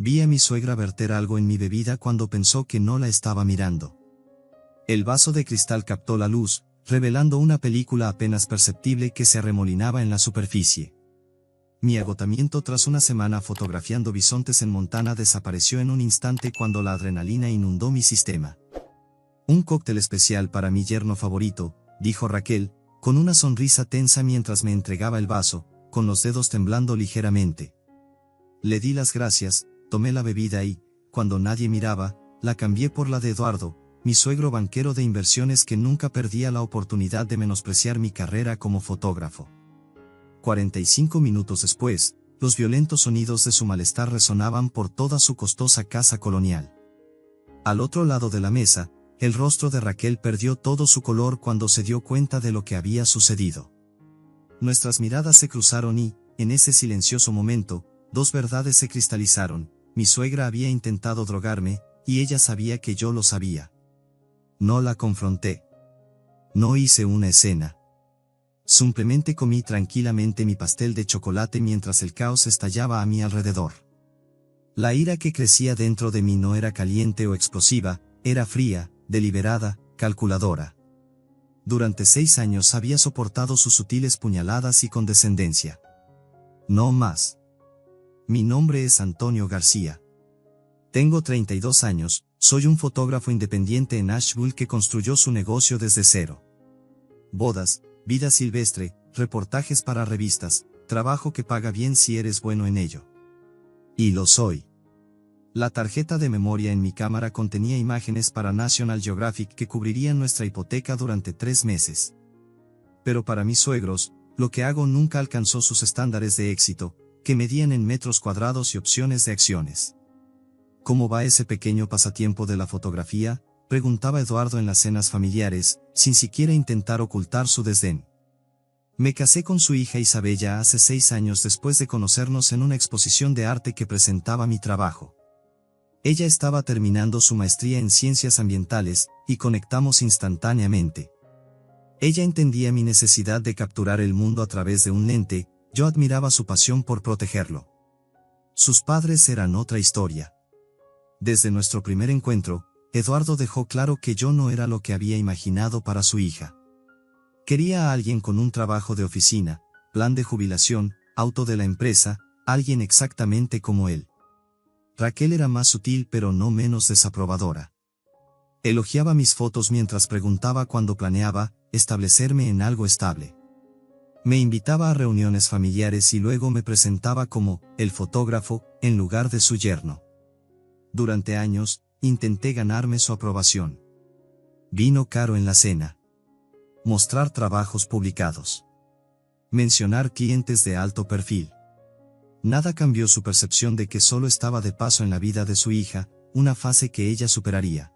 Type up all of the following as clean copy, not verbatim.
Vi a mi suegra verter algo en mi bebida cuando pensó que no la estaba mirando. El vaso de cristal captó la luz, revelando una película apenas perceptible que se arremolinaba en la superficie. Mi agotamiento tras una semana fotografiando bisontes en Montana desapareció en un instante cuando la adrenalina inundó mi sistema. Un cóctel especial para mi yerno favorito, dijo Raquel, con una sonrisa tensa mientras me entregaba el vaso, con los dedos temblando ligeramente. Le di las gracias, tomé la bebida y, cuando nadie miraba, la cambié por la de Eduardo, mi suegro banquero de inversiones que nunca perdía la oportunidad de menospreciar mi carrera como fotógrafo. 45 minutos después, los violentos sonidos de su malestar resonaban por toda su costosa casa colonial. Al otro lado de la mesa, el rostro de Raquel perdió todo su color cuando se dio cuenta de lo que había sucedido. Nuestras miradas se cruzaron y, en ese silencioso momento, dos verdades se cristalizaron: mi suegra había intentado drogarme, y ella sabía que yo lo sabía. No la confronté. No hice una escena. Simplemente comí tranquilamente mi pastel de chocolate mientras el caos estallaba a mi alrededor. La ira que crecía dentro de mí no era caliente o explosiva, era fría, deliberada, calculadora. Durante 6 años había soportado sus sutiles puñaladas y condescendencia. No más. Mi nombre es Antonio García. Tengo 32 años, soy un fotógrafo independiente en Asheville que construyó su negocio desde cero. Bodas, vida silvestre, reportajes para revistas, trabajo que paga bien si eres bueno en ello. Y lo soy. La tarjeta de memoria en mi cámara contenía imágenes para National Geographic que cubrirían nuestra hipoteca durante 3 meses. Pero para mis suegros, lo que hago nunca alcanzó sus estándares de éxito, que medían en metros cuadrados y opciones de acciones. ¿Cómo va ese pequeño pasatiempo de la fotografía?, preguntaba Eduardo en las cenas familiares, sin siquiera intentar ocultar su desdén. Me casé con su hija Isabella hace 6 años después de conocernos en una exposición de arte que presentaba mi trabajo. Ella estaba terminando su maestría en ciencias ambientales, y conectamos instantáneamente. Ella entendía mi necesidad de capturar el mundo a través de un lente, yo admiraba su pasión por protegerlo. Sus padres eran otra historia. Desde nuestro primer encuentro, Eduardo dejó claro que yo no era lo que había imaginado para su hija. Quería a alguien con un trabajo de oficina, plan de jubilación, auto de la empresa, alguien exactamente como él. Raquel era más sutil pero no menos desaprobadora. Elogiaba mis fotos mientras preguntaba cuándo planeaba establecerme en algo estable. Me invitaba a reuniones familiares y luego me presentaba como el fotógrafo, en lugar de su yerno. Durante años, intenté ganarme su aprobación. Vino caro en la cena. Mostrar trabajos publicados. Mencionar clientes de alto perfil. Nada cambió su percepción de que solo estaba de paso en la vida de su hija, una fase que ella superaría.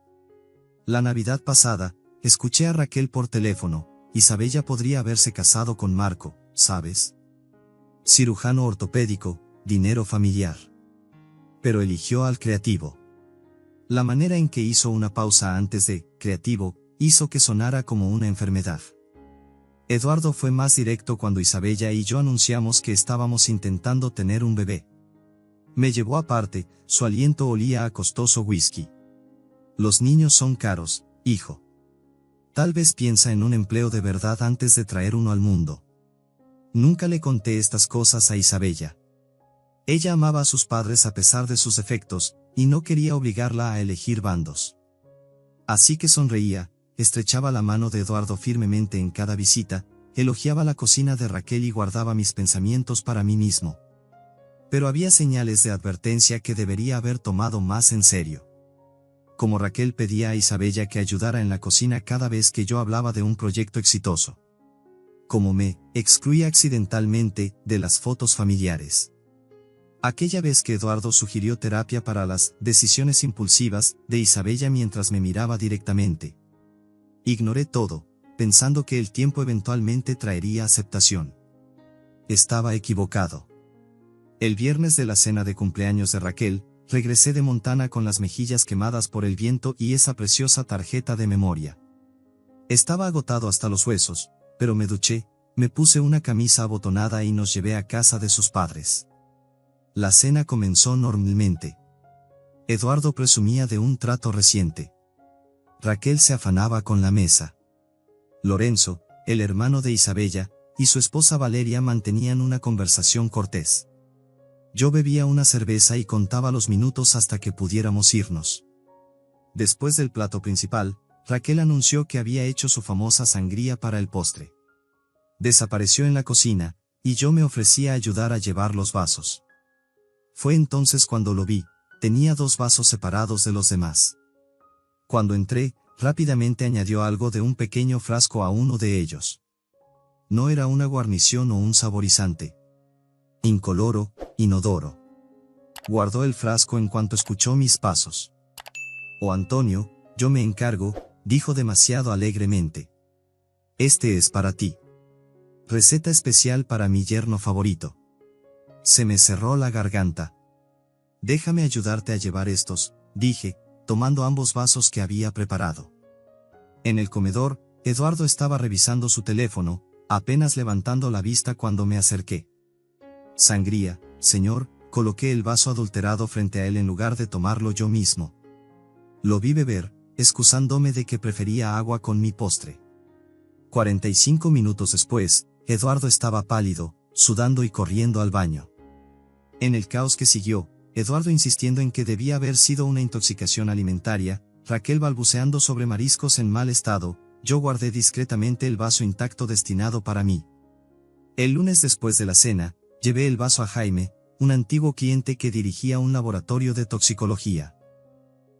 La Navidad pasada, escuché a Raquel por teléfono: Isabella podría haberse casado con Marco, ¿sabes? Cirujano ortopédico, dinero familiar. Pero eligió al creativo. La manera en que hizo una pausa antes de creativo, hizo que sonara como una enfermedad. Eduardo fue más directo cuando Isabella y yo anunciamos que estábamos intentando tener un bebé. Me llevó aparte, su aliento olía a costoso whisky. Los niños son caros, hijo. Tal vez piensa en un empleo de verdad antes de traer uno al mundo. Nunca le conté estas cosas a Isabella. Ella amaba a sus padres a pesar de sus defectos, y no quería obligarla a elegir bandos. Así que sonreía, estrechaba la mano de Eduardo firmemente en cada visita, elogiaba la cocina de Raquel y guardaba mis pensamientos para mí mismo. Pero había señales de advertencia que debería haber tomado más en serio. Como Raquel pedía a Isabella que ayudara en la cocina cada vez que yo hablaba de un proyecto exitoso. Como me excluía accidentalmente de las fotos familiares. Aquella vez que Eduardo sugirió terapia para las decisiones impulsivas de Isabella mientras me miraba directamente. Ignoré todo, pensando que el tiempo eventualmente traería aceptación. Estaba equivocado. El viernes de la cena de cumpleaños de Raquel, regresé de Montana con las mejillas quemadas por el viento y esa preciosa tarjeta de memoria. Estaba agotado hasta los huesos, pero me duché, me puse una camisa abotonada y nos llevé a casa de sus padres. La cena comenzó normalmente. Eduardo presumía de un trato reciente. Raquel se afanaba con la mesa. Lorenzo, el hermano de Isabella, y su esposa Valeria mantenían una conversación cortés. Yo bebía una cerveza y contaba los minutos hasta que pudiéramos irnos. Después del plato principal, Raquel anunció que había hecho su famosa sangría para el postre. Desapareció en la cocina, y yo me ofrecí a ayudar a llevar los vasos. Fue entonces cuando lo vi, tenía 2 vasos separados de los demás. Cuando entré, rápidamente añadió algo de un pequeño frasco a uno de ellos. No era una guarnición o un saborizante. Incoloro, inodoro. Guardó el frasco en cuanto escuchó mis pasos. «Oh Antonio, yo me encargo», dijo demasiado alegremente. «Este es para ti. Receta especial para mi yerno favorito». Se me cerró la garganta. «Déjame ayudarte a llevar estos», dije, tomando ambos vasos que había preparado. En el comedor, Eduardo estaba revisando su teléfono, apenas levantando la vista cuando me acerqué. «Sangría, señor», coloqué el vaso adulterado frente a él en lugar de tomarlo yo mismo. Lo vi beber, excusándome de que prefería agua con mi postre. 45 minutos después, Eduardo estaba pálido, sudando y corriendo al baño. En el caos que siguió, Eduardo insistiendo en que debía haber sido una intoxicación alimentaria, Raquel balbuceando sobre mariscos en mal estado, yo guardé discretamente el vaso intacto destinado para mí. El lunes después de la cena, llevé el vaso a Jaime, un antiguo cliente que dirigía un laboratorio de toxicología.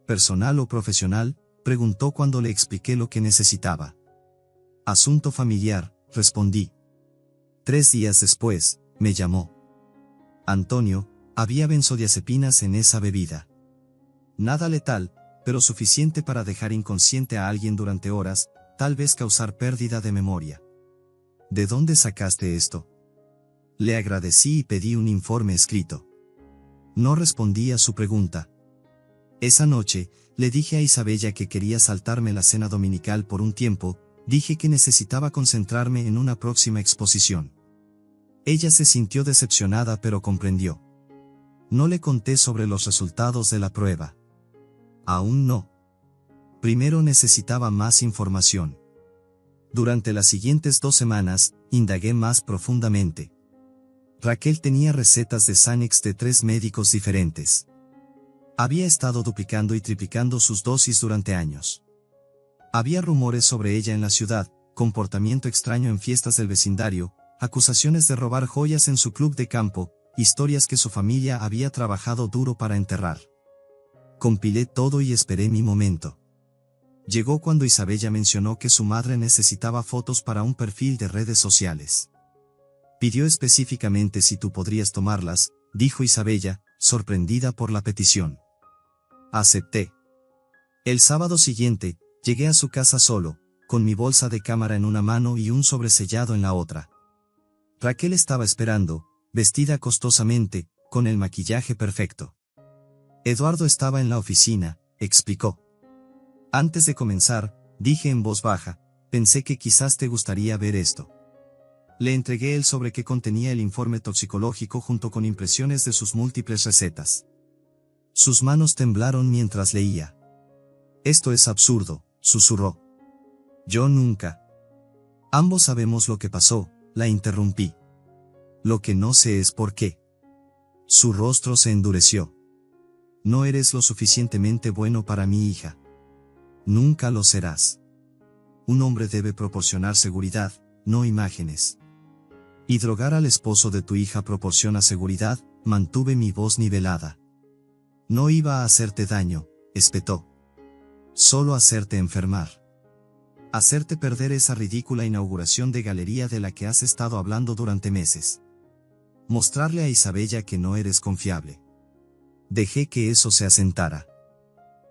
¿Personal o profesional?, preguntó cuando le expliqué lo que necesitaba. «Asunto familiar», respondí. 3 días después, me llamó. «Antonio, había benzodiazepinas en esa bebida. Nada letal, pero suficiente para dejar inconsciente a alguien durante horas, tal vez causar pérdida de memoria. ¿De dónde sacaste esto?». Le agradecí y pedí un informe escrito. No respondí a su pregunta. Esa noche, le dije a Isabella que quería saltarme la cena dominical por un tiempo, dije que necesitaba concentrarme en una próxima exposición. Ella se sintió decepcionada pero comprendió. No le conté sobre los resultados de la prueba. Aún no. Primero necesitaba más información. Durante las siguientes 2 semanas, indagué más profundamente. Raquel tenía recetas de Xanax de 3 médicos diferentes. Había estado duplicando y triplicando sus dosis durante años. Había rumores sobre ella en la ciudad, comportamiento extraño en fiestas del vecindario, acusaciones de robar joyas en su club de campo, historias que su familia había trabajado duro para enterrar. Compilé todo y esperé mi momento. Llegó cuando Isabella mencionó que su madre necesitaba fotos para un perfil de redes sociales. Pidió específicamente si tú podrías tomarlas, dijo Isabella, sorprendida por la petición. Acepté. El sábado siguiente, llegué a su casa solo, con mi bolsa de cámara en una mano y un sobresellado en la otra. Raquel estaba esperando, vestida costosamente, con el maquillaje perfecto. Eduardo estaba en la oficina, explicó. Antes de comenzar, dije en voz baja, pensé que quizás te gustaría ver esto. Le entregué el sobre que contenía el informe toxicológico junto con impresiones de sus múltiples recetas. Sus manos temblaron mientras leía. «Esto es absurdo», susurró. «Yo nunca». «Ambos sabemos lo que pasó», la interrumpí. «Lo que no sé es por qué». Su rostro se endureció. «No eres lo suficientemente bueno para mi hija. Nunca lo serás. Un hombre debe proporcionar seguridad, no imágenes. Y drogar al esposo de tu hija proporciona seguridad», mantuve mi voz nivelada. «No iba a hacerte daño», espetó. «Solo hacerte enfermar. Hacerte perder esa ridícula inauguración de galería de la que has estado hablando durante meses. Mostrarle a Isabella que no eres confiable». Dejé que eso se asentara.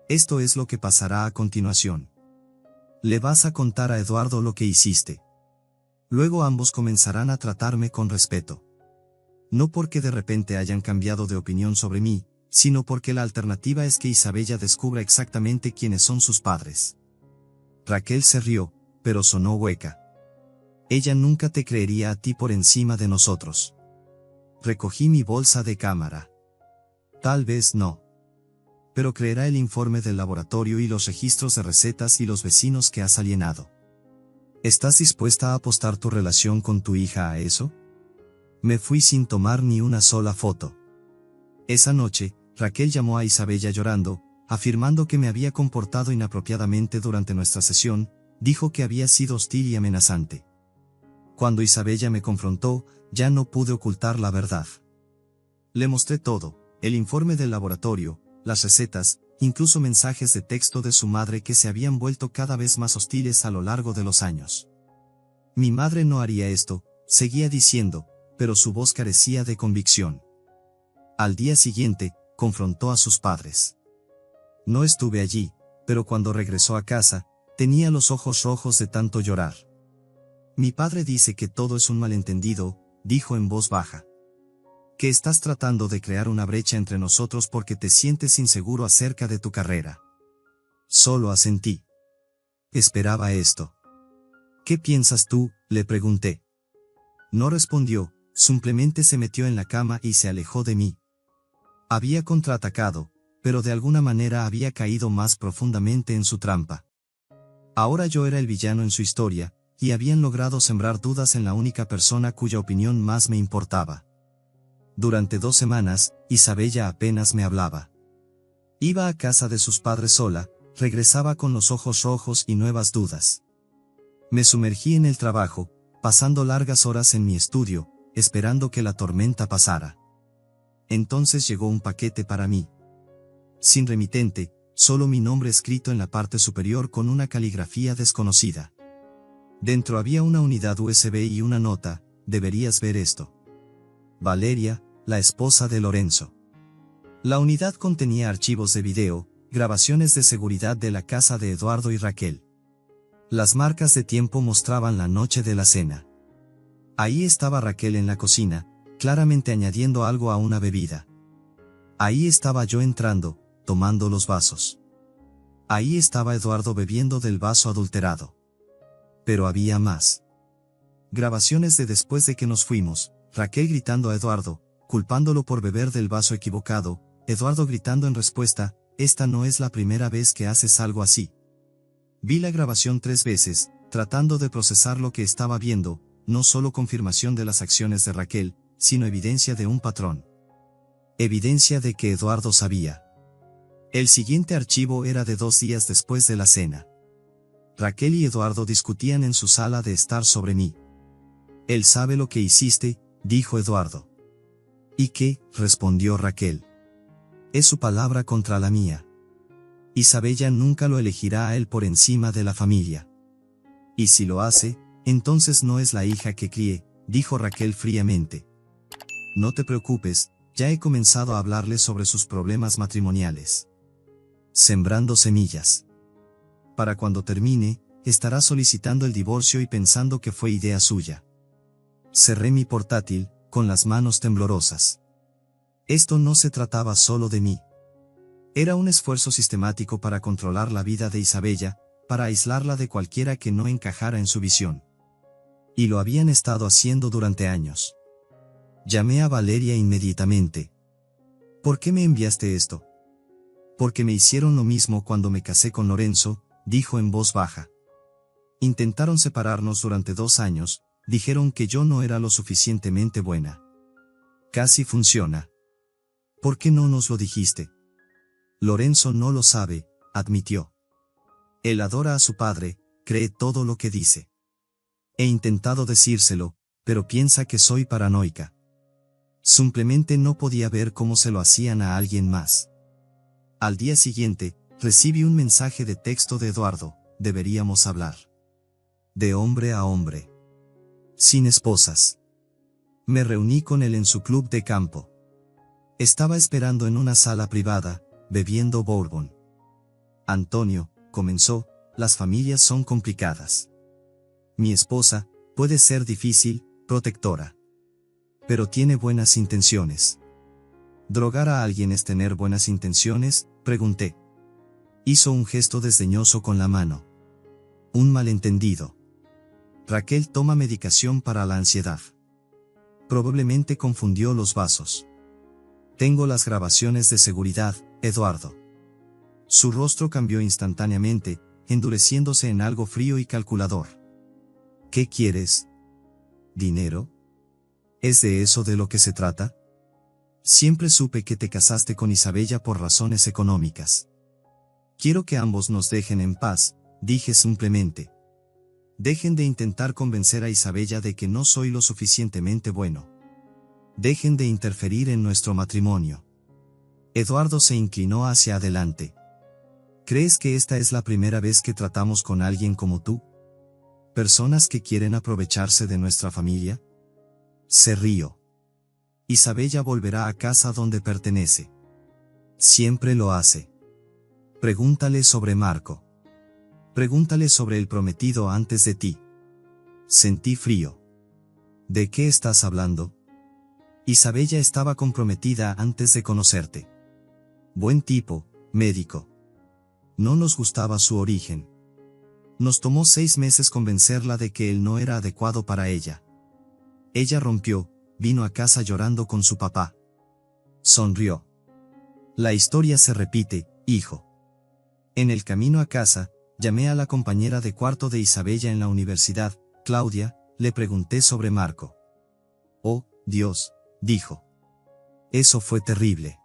«Esto es lo que pasará a continuación. Le vas a contar a Eduardo lo que hiciste. Luego ambos comenzarán a tratarme con respeto. No porque de repente hayan cambiado de opinión sobre mí, sino porque la alternativa es que Isabella descubra exactamente quiénes son sus padres». Raquel se rió, pero sonó hueca. «Ella nunca te creería a ti por encima de nosotros». Recogí mi bolsa de cámara. «Tal vez no. pero creerá el informe del laboratorio y los registros de recetas y los vecinos que has alienado. ¿Estás dispuesta a apostar tu relación con tu hija a eso? Me fui sin tomar ni una sola foto. Esa noche, Raquel llamó a Isabella llorando, afirmando que me había comportado inapropiadamente durante nuestra sesión. Dijo que había sido hostil y amenazante. Cuando Isabella me confrontó, ya no pude ocultar la verdad. Le mostré todo, el informe del laboratorio, las recetas, incluso mensajes de texto de su madre que se habían vuelto cada vez más hostiles a lo largo de los años. Mi madre no haría esto, seguía diciendo, pero su voz carecía de convicción. Al día siguiente, confrontó a sus padres. No estuve allí, pero cuando regresó a casa, tenía los ojos rojos de tanto llorar. Mi padre dice que todo es un malentendido, dijo en voz baja. Que estás tratando de crear una brecha entre nosotros porque te sientes inseguro acerca de tu carrera. Solo asentí. Esperaba esto. ¿Qué piensas tú?, le pregunté. No respondió, simplemente se metió en la cama y se alejó de mí. Había contraatacado, pero de alguna manera había caído más profundamente en su trampa. Ahora yo era el villano en su historia, y habían logrado sembrar dudas en la única persona cuya opinión más me importaba. Durante 2 semanas, Isabella apenas me hablaba. Iba a casa de sus padres sola, regresaba con los ojos rojos y nuevas dudas. Me sumergí en el trabajo, pasando largas horas en mi estudio, esperando que la tormenta pasara. Entonces llegó un paquete para mí. Sin remitente, solo mi nombre escrito en la parte superior con una caligrafía desconocida. Dentro había una unidad USB y una nota: deberías ver esto. Valeria, la esposa de Lorenzo. La unidad contenía archivos de video, grabaciones de seguridad de la casa de Eduardo y Raquel. Las marcas de tiempo mostraban la noche de la cena. Ahí estaba Raquel en la cocina, claramente añadiendo algo a una bebida. Ahí estaba yo entrando, tomando los vasos. Ahí estaba Eduardo bebiendo del vaso adulterado. Pero había más. Grabaciones de después de que nos fuimos, Raquel gritando a Eduardo, culpándolo por beber del vaso equivocado, Eduardo gritando en respuesta: esta no es la primera vez que haces algo así. Vi la grabación 3 veces, tratando de procesar lo que estaba viendo, no solo confirmación de las acciones de Raquel, sino evidencia de un patrón. Evidencia de que Eduardo sabía. El siguiente archivo era de 2 días después de la cena. Raquel y Eduardo discutían en su sala de estar sobre mí. Él sabe lo que hiciste, dijo Eduardo. ¿Y qué?, respondió Raquel. Es su palabra contra la mía. Isabella nunca lo elegirá a él por encima de la familia. Y si lo hace, entonces no es la hija que crié, dijo Raquel fríamente. No te preocupes, ya he comenzado a hablarle sobre sus problemas matrimoniales. Sembrando semillas. Para cuando termine, estará solicitando el divorcio y pensando que fue idea suya. Cerré mi portátil, con las manos temblorosas. Esto no se trataba solo de mí. Era un esfuerzo sistemático para controlar la vida de Isabella, para aislarla de cualquiera que no encajara en su visión. Y lo habían estado haciendo durante años. Llamé a Valeria inmediatamente. ¿Por qué me enviaste esto? Porque me hicieron lo mismo cuando me casé con Lorenzo, dijo en voz baja. Intentaron separarnos durante 2 años, dijeron que yo no era lo suficientemente buena. Casi funciona. ¿Por qué no nos lo dijiste? Lorenzo no lo sabe, admitió. Él adora a su padre, cree todo lo que dice. He intentado decírselo, pero piensa que soy paranoica. Simplemente no podía ver cómo se lo hacían a alguien más. Al día siguiente, recibí un mensaje de texto de Eduardo: deberíamos hablar. De hombre a hombre. Sin esposas. Me reuní con él en su club de campo. Estaba esperando en una sala privada, bebiendo bourbon. Antonio, comenzó, las familias son complicadas. Mi esposa, puede ser difícil, protectora. Pero tiene buenas intenciones. ¿Drogar a alguien es tener buenas intenciones?, pregunté. Hizo un gesto desdeñoso con la mano. Un malentendido. Raquel toma medicación para la ansiedad. Probablemente confundió los vasos. Tengo las grabaciones de seguridad, Eduardo. Su rostro cambió instantáneamente, endureciéndose en algo frío y calculador. ¿Qué quieres? ¿Dinero? ¿Es de eso de lo que se trata? Siempre supe que te casaste con Isabella por razones económicas. Quiero que ambos nos dejen en paz, dije simplemente. Dejen de intentar convencer a Isabella de que no soy lo suficientemente bueno. Dejen de interferir en nuestro matrimonio. Eduardo se inclinó hacia adelante. ¿Crees que esta es la primera vez que tratamos con alguien como tú? ¿Personas que quieren aprovecharse de nuestra familia? Se rió. Isabella volverá a casa donde pertenece. Siempre lo hace. Pregúntale sobre Marco. Pregúntale sobre el prometido antes de ti. Sentí frío. ¿De qué estás hablando? Isabella estaba comprometida antes de conocerte. Buen tipo, médico. No nos gustaba su origen. Nos tomó 6 meses convencerla de que él no era adecuado para ella. Ella rompió, vino a casa llorando con su papá. Sonrió. La historia se repite, hijo. En el camino a casa, llamé a la compañera de cuarto de Isabella en la universidad, Claudia, le pregunté sobre Marco. Oh, Dios, dijo. Eso fue terrible.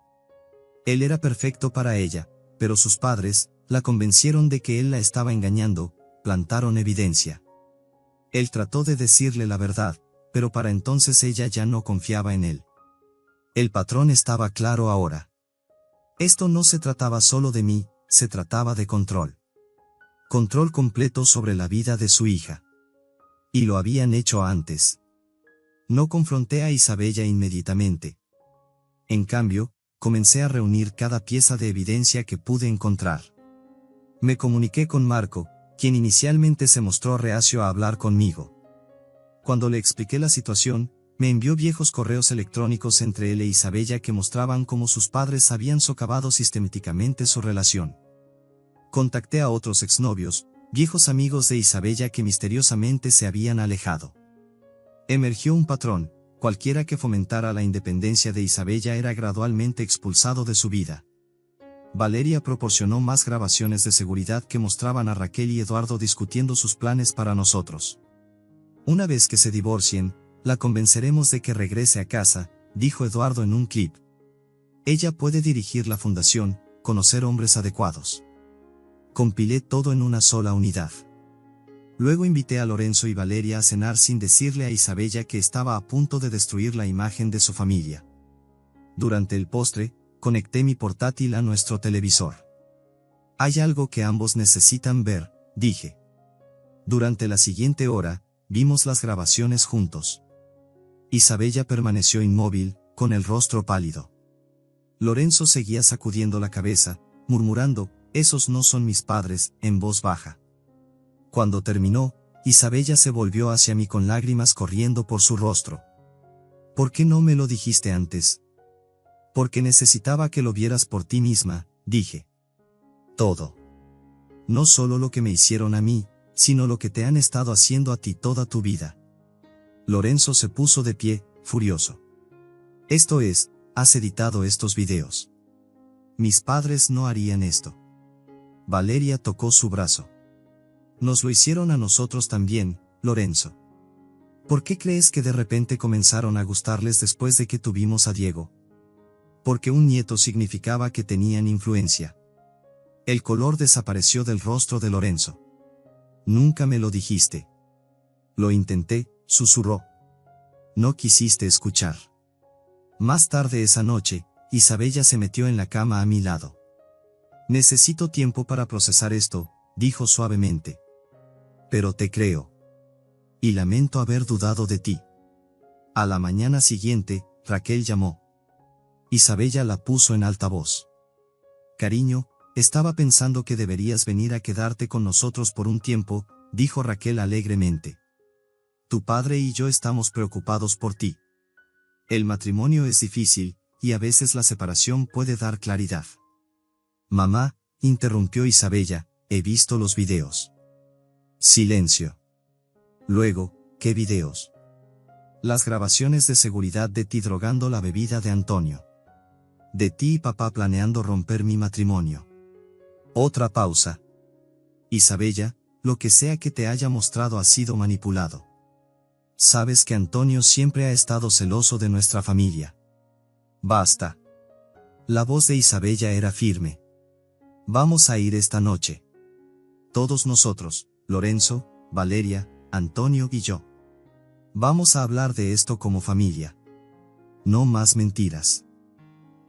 Él era perfecto para ella, pero sus padres la convencieron de que él la estaba engañando, plantaron evidencia. Él trató de decirle la verdad, pero para entonces ella ya no confiaba en él. El patrón estaba claro ahora. Esto no se trataba solo de mí, se trataba de control. Control completo sobre la vida de su hija. Y lo habían hecho antes. No confronté a Isabella inmediatamente. En cambio, comencé a reunir cada pieza de evidencia que pude encontrar. Me comuniqué con Marco, quien inicialmente se mostró reacio a hablar conmigo. Cuando le expliqué la situación, me envió viejos correos electrónicos entre él e Isabella que mostraban cómo sus padres habían socavado sistemáticamente su relación. Contacté a otros exnovios, viejos amigos de Isabella que misteriosamente se habían alejado. Emergió un patrón: cualquiera que fomentara la independencia de Isabella era gradualmente expulsado de su vida. Valeria proporcionó más grabaciones de seguridad que mostraban a Raquel y Eduardo discutiendo sus planes para nosotros. Una vez que se divorcien, la convenceremos de que regrese a casa, dijo Eduardo en un clip. Ella puede dirigir la fundación, conocer hombres adecuados. Compilé todo en una sola unidad. Luego invité a Lorenzo y Valeria a cenar sin decirle a Isabella que estaba a punto de destruir la imagen de su familia. Durante el postre, conecté mi portátil a nuestro televisor. Hay algo que ambos necesitan ver, dije. Durante la siguiente hora, vimos las grabaciones juntos. Isabella permaneció inmóvil, con el rostro pálido. Lorenzo seguía sacudiendo la cabeza, murmurando, «Esos no son mis padres», en voz baja. Cuando terminó, Isabella se volvió hacia mí con lágrimas corriendo por su rostro. «¿Por qué no me lo dijiste antes?» «Porque necesitaba que lo vieras por ti misma», dije. «Todo. No solo lo que me hicieron a mí, sino lo que te han estado haciendo a ti toda tu vida». Lorenzo se puso de pie, furioso. «Esto es, has editado estos videos. Mis padres no harían esto». Valeria tocó su brazo. «Nos lo hicieron a nosotros también, Lorenzo. ¿Por qué crees que de repente comenzaron a gustarles después de que tuvimos a Diego? Porque un nieto significaba que tenían influencia». El color desapareció del rostro de Lorenzo. «Nunca me lo dijiste». «Lo intenté», susurró. «No quisiste escuchar». Más tarde esa noche, Isabella se metió en la cama a mi lado. «Necesito tiempo para procesar esto», dijo suavemente. «Pero te creo. Y lamento haber dudado de ti». A la mañana siguiente, Raquel llamó. Isabella la puso en altavoz. «Cariño, estaba pensando que deberías venir a quedarte con nosotros por un tiempo», dijo Raquel alegremente. «Tu padre y yo estamos preocupados por ti. El matrimonio es difícil, y a veces la separación puede dar claridad». «Mamá», interrumpió Isabella, «he visto los videos». Silencio. Luego, ¿qué videos? Las grabaciones de seguridad de ti drogando la bebida de Antonio. De ti y papá planeando romper mi matrimonio. Otra pausa. Isabella, lo que sea que te haya mostrado ha sido manipulado. Sabes que Antonio siempre ha estado celoso de nuestra familia. Basta. La voz de Isabella era firme. Vamos a ir esta noche. Todos nosotros, Lorenzo, Valeria, Antonio y yo. Vamos a hablar de esto como familia. No más mentiras.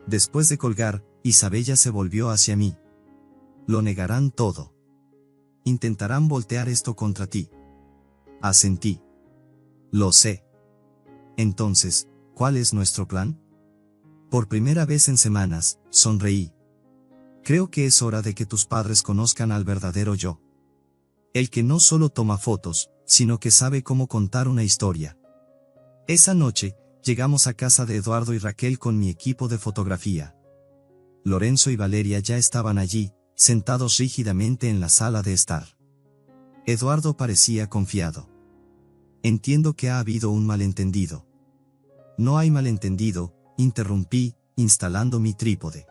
Después de colgar, Isabella se volvió hacia mí. Lo negarán todo. Intentarán voltear esto contra ti. Asentí. Lo sé. Entonces, ¿cuál es nuestro plan? Por primera vez en semanas, sonreí. Creo que es hora de que tus padres conozcan al verdadero yo. El que no solo toma fotos, sino que sabe cómo contar una historia. Esa noche, llegamos a casa de Eduardo y Raquel con mi equipo de fotografía. Lorenzo y Valeria ya estaban allí, sentados rígidamente en la sala de estar. Eduardo parecía confiado. Entiendo que ha habido un malentendido. No hay malentendido, interrumpí, instalando mi trípode.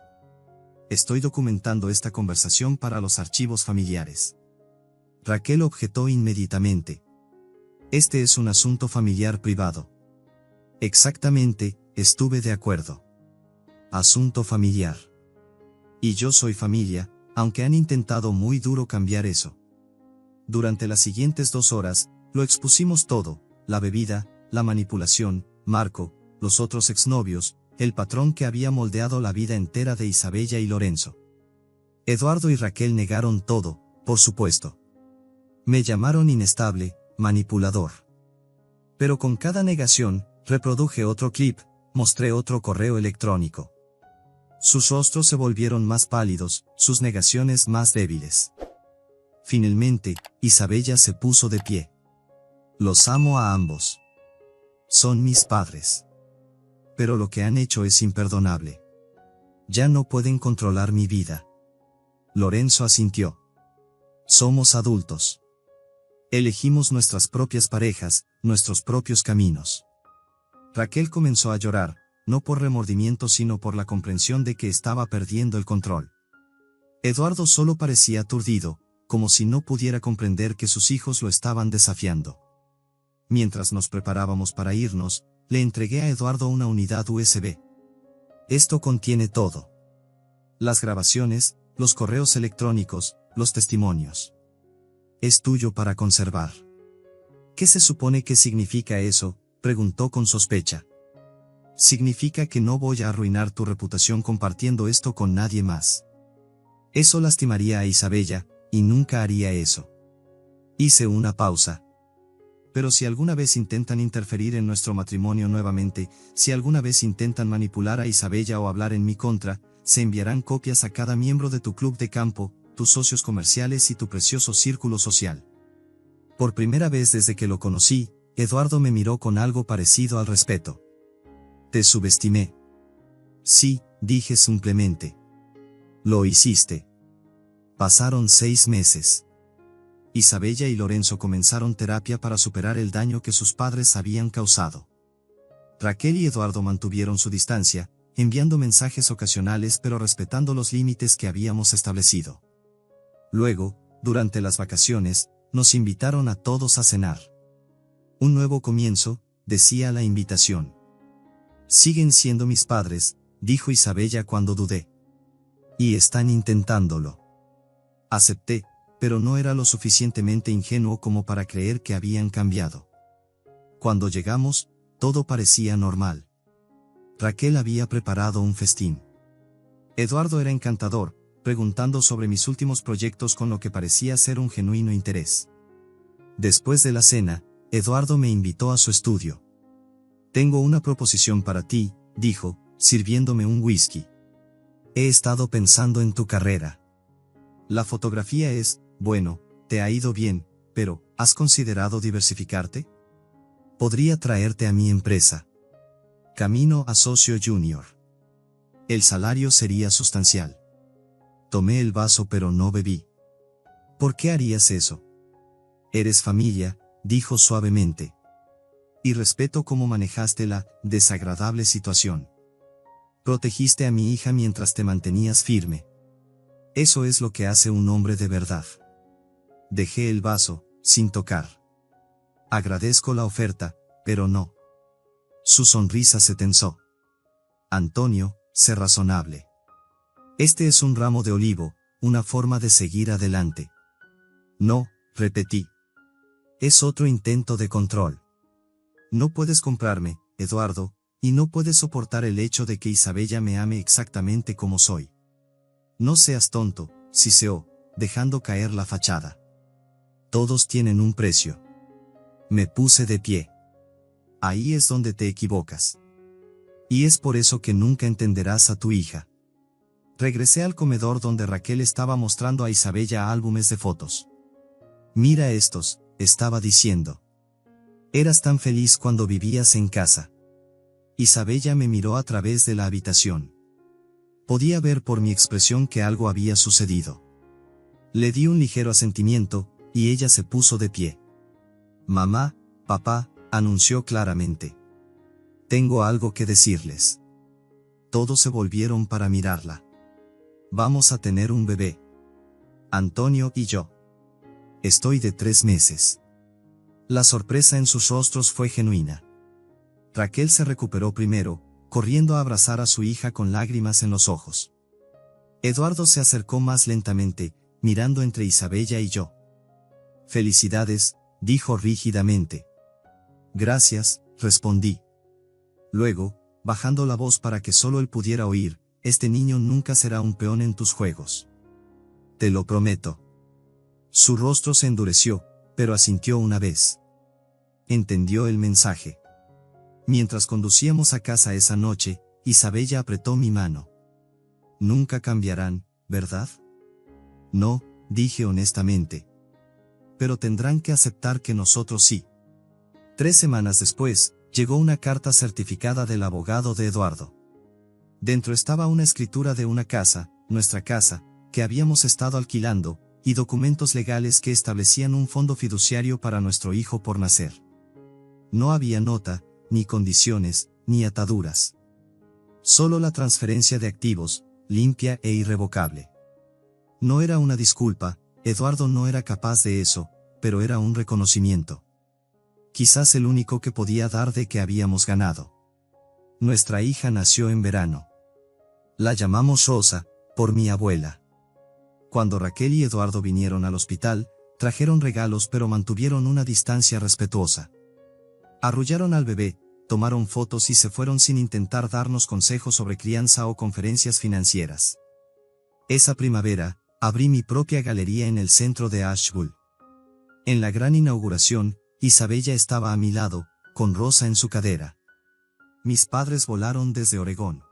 Estoy documentando esta conversación para los archivos familiares. Raquel objetó inmediatamente. Este es un asunto familiar privado. Exactamente, estuve de acuerdo. Asunto familiar. Y yo soy familia, aunque han intentado muy duro cambiar eso. Durante las siguientes 2 horas, lo expusimos todo, la bebida, la manipulación, Marco, los otros exnovios, el patrón que había moldeado la vida entera de Isabella y Lorenzo. Eduardo y Raquel negaron todo, por supuesto. Me llamaron inestable, manipulador. Pero con cada negación, reproduje otro clip, mostré otro correo electrónico. Sus rostros se volvieron más pálidos, sus negaciones más débiles. Finalmente, Isabella se puso de pie. Los amo a ambos. Son mis padres. Pero lo que han hecho es imperdonable. Ya no pueden controlar mi vida. Lorenzo asintió. Somos adultos. Elegimos nuestras propias parejas, nuestros propios caminos. Raquel comenzó a llorar, no por remordimiento sino por la comprensión de que estaba perdiendo el control. Eduardo solo parecía aturdido, como si no pudiera comprender que sus hijos lo estaban desafiando. Mientras nos preparábamos para irnos, le entregué a Eduardo una unidad USB. Esto contiene todo. Las grabaciones, los correos electrónicos, los testimonios. Es tuyo para conservar. ¿Qué se supone que significa eso?, preguntó con sospecha. Significa que no voy a arruinar tu reputación compartiendo esto con nadie más. Eso lastimaría a Isabella, y nunca haría eso. Hice una pausa. Pero si alguna vez intentan interferir en nuestro matrimonio nuevamente, si alguna vez intentan manipular a Isabella o hablar en mi contra, se enviarán copias a cada miembro de tu club de campo, tus socios comerciales y tu precioso círculo social. Por primera vez desde que lo conocí, Eduardo me miró con algo parecido al respeto. Te subestimé. Sí, dije simplemente. Lo hiciste. Pasaron 6 meses. Isabella y Lorenzo comenzaron terapia para superar el daño que sus padres habían causado. Raquel y Eduardo mantuvieron su distancia, enviando mensajes ocasionales pero respetando los límites que habíamos establecido. Luego, durante las vacaciones, nos invitaron a todos a cenar. Un nuevo comienzo, decía la invitación. Siguen siendo mis padres, dijo Isabella cuando dudé. Y están intentándolo. Acepté, pero no era lo suficientemente ingenuo como para creer que habían cambiado. Cuando llegamos, todo parecía normal. Raquel había preparado un festín. Eduardo era encantador, preguntando sobre mis últimos proyectos con lo que parecía ser un genuino interés. Después de la cena, Eduardo me invitó a su estudio. Tengo una proposición para ti, dijo, sirviéndome un whisky. He estado pensando en tu carrera. La fotografía es, bueno, te ha ido bien, pero, ¿has considerado diversificarte? Podría traerte a mi empresa. Camino a socio junior. El salario sería sustancial. Tomé el vaso pero no bebí. ¿Por qué harías eso? Eres familia, dijo suavemente. Y respeto cómo manejaste la desagradable situación. Protegiste a mi hija mientras te mantenías firme. Eso es lo que hace un hombre de verdad. Dejé el vaso, sin tocar. Agradezco la oferta, pero no. Su sonrisa se tensó. Antonio, sé razonable. Este es un ramo de olivo, una forma de seguir adelante. No, repetí. Es otro intento de control. No puedes comprarme, Eduardo, y no puedes soportar el hecho de que Isabella me ame exactamente como soy. No seas tonto, siseó, dejando caer la fachada. Todos tienen un precio. Me puse de pie. Ahí es donde te equivocas. Y es por eso que nunca entenderás a tu hija. Regresé al comedor donde Raquel estaba mostrando a Isabella álbumes de fotos. Mira estos, estaba diciendo. Eras tan feliz cuando vivías en casa. Isabella me miró a través de la habitación. Podía ver por mi expresión que algo había sucedido. Le di un ligero asentimiento, y ella se puso de pie. Mamá, papá, anunció claramente. Tengo algo que decirles. Todos se volvieron para mirarla. Vamos a tener un bebé. Antonio y yo. Estoy de 3 meses. La sorpresa en sus rostros fue genuina. Raquel se recuperó primero, corriendo a abrazar a su hija con lágrimas en los ojos. Eduardo se acercó más lentamente, mirando entre Isabella y yo. Felicidades, dijo rígidamente. Gracias, respondí. Luego, bajando la voz para que solo él pudiera oír, este niño nunca será un peón en tus juegos. Te lo prometo. Su rostro se endureció, pero asintió una vez. Entendió el mensaje. Mientras conducíamos a casa esa noche, Isabella apretó mi mano. Nunca cambiarán, ¿verdad? No, dije honestamente. Pero tendrán que aceptar que nosotros sí. 3 semanas después, llegó una carta certificada del abogado de Eduardo. Dentro estaba una escritura de una casa, nuestra casa, que habíamos estado alquilando, y documentos legales que establecían un fondo fiduciario para nuestro hijo por nacer. No había nota, ni condiciones, ni ataduras. Solo la transferencia de activos, limpia e irrevocable. No era una disculpa, Eduardo no era capaz de eso, pero era un reconocimiento. Quizás el único que podía dar de que habíamos ganado. Nuestra hija nació en verano. La llamamos Rosa, por mi abuela. Cuando Raquel y Eduardo vinieron al hospital, trajeron regalos pero mantuvieron una distancia respetuosa. Arrullaron al bebé, tomaron fotos y se fueron sin intentar darnos consejos sobre crianza o conferencias financieras. Esa primavera, abrí mi propia galería en el centro de Asheville. En la gran inauguración, Isabella estaba a mi lado, con Rosa en su cadera. Mis padres volaron desde Oregón.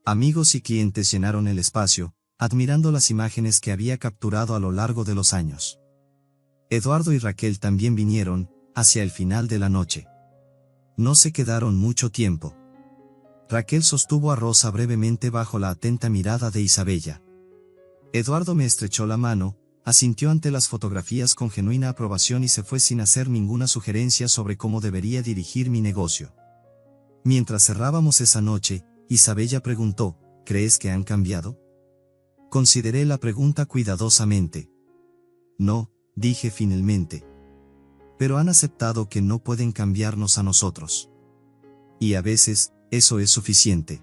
Amigos y clientes llenaron el espacio, admirando las imágenes que había capturado a lo largo de los años. Eduardo y Raquel también vinieron, hacia el final de la noche. No se quedaron mucho tiempo. Raquel sostuvo a Rosa brevemente bajo la atenta mirada de Isabella. Eduardo me estrechó la mano, asintió ante las fotografías con genuina aprobación y se fue sin hacer ninguna sugerencia sobre cómo debería dirigir mi negocio. Mientras cerrábamos esa noche, Isabella preguntó, ¿crees que han cambiado? Consideré la pregunta cuidadosamente. No, dije finalmente. Pero han aceptado que no pueden cambiarnos a nosotros. Y a veces, eso es suficiente.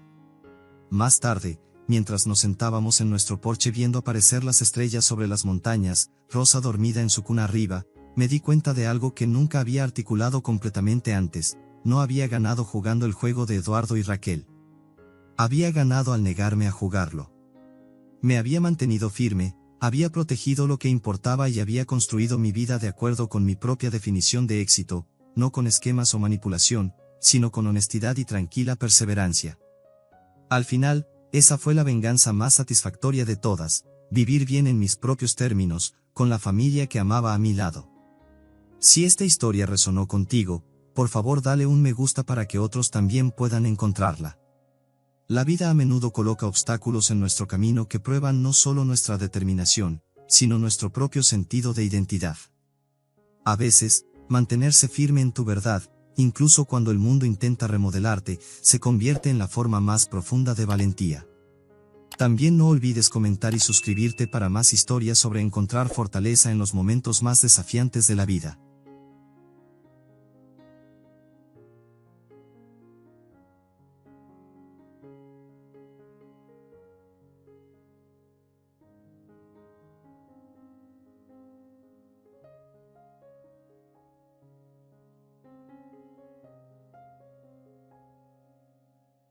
Más tarde, mientras nos sentábamos en nuestro porche viendo aparecer las estrellas sobre las montañas, Rosa dormida en su cuna arriba, me di cuenta de algo que nunca había articulado completamente antes. No había ganado jugando el juego de Eduardo y Raquel. Había ganado al negarme a jugarlo. Me había mantenido firme, había protegido lo que importaba y había construido mi vida de acuerdo con mi propia definición de éxito, no con esquemas o manipulación, sino con honestidad y tranquila perseverancia. Al final, esa fue la venganza más satisfactoria de todas, vivir bien en mis propios términos, con la familia que amaba a mi lado. Si esta historia resonó contigo, por favor dale un me gusta para que otros también puedan encontrarla. La vida a menudo coloca obstáculos en nuestro camino que prueban no solo nuestra determinación, sino nuestro propio sentido de identidad. A veces, mantenerse firme en tu verdad, incluso cuando el mundo intenta remodelarte, se convierte en la forma más profunda de valentía. También no olvides comentar y suscribirte para más historias sobre encontrar fortaleza en los momentos más desafiantes de la vida.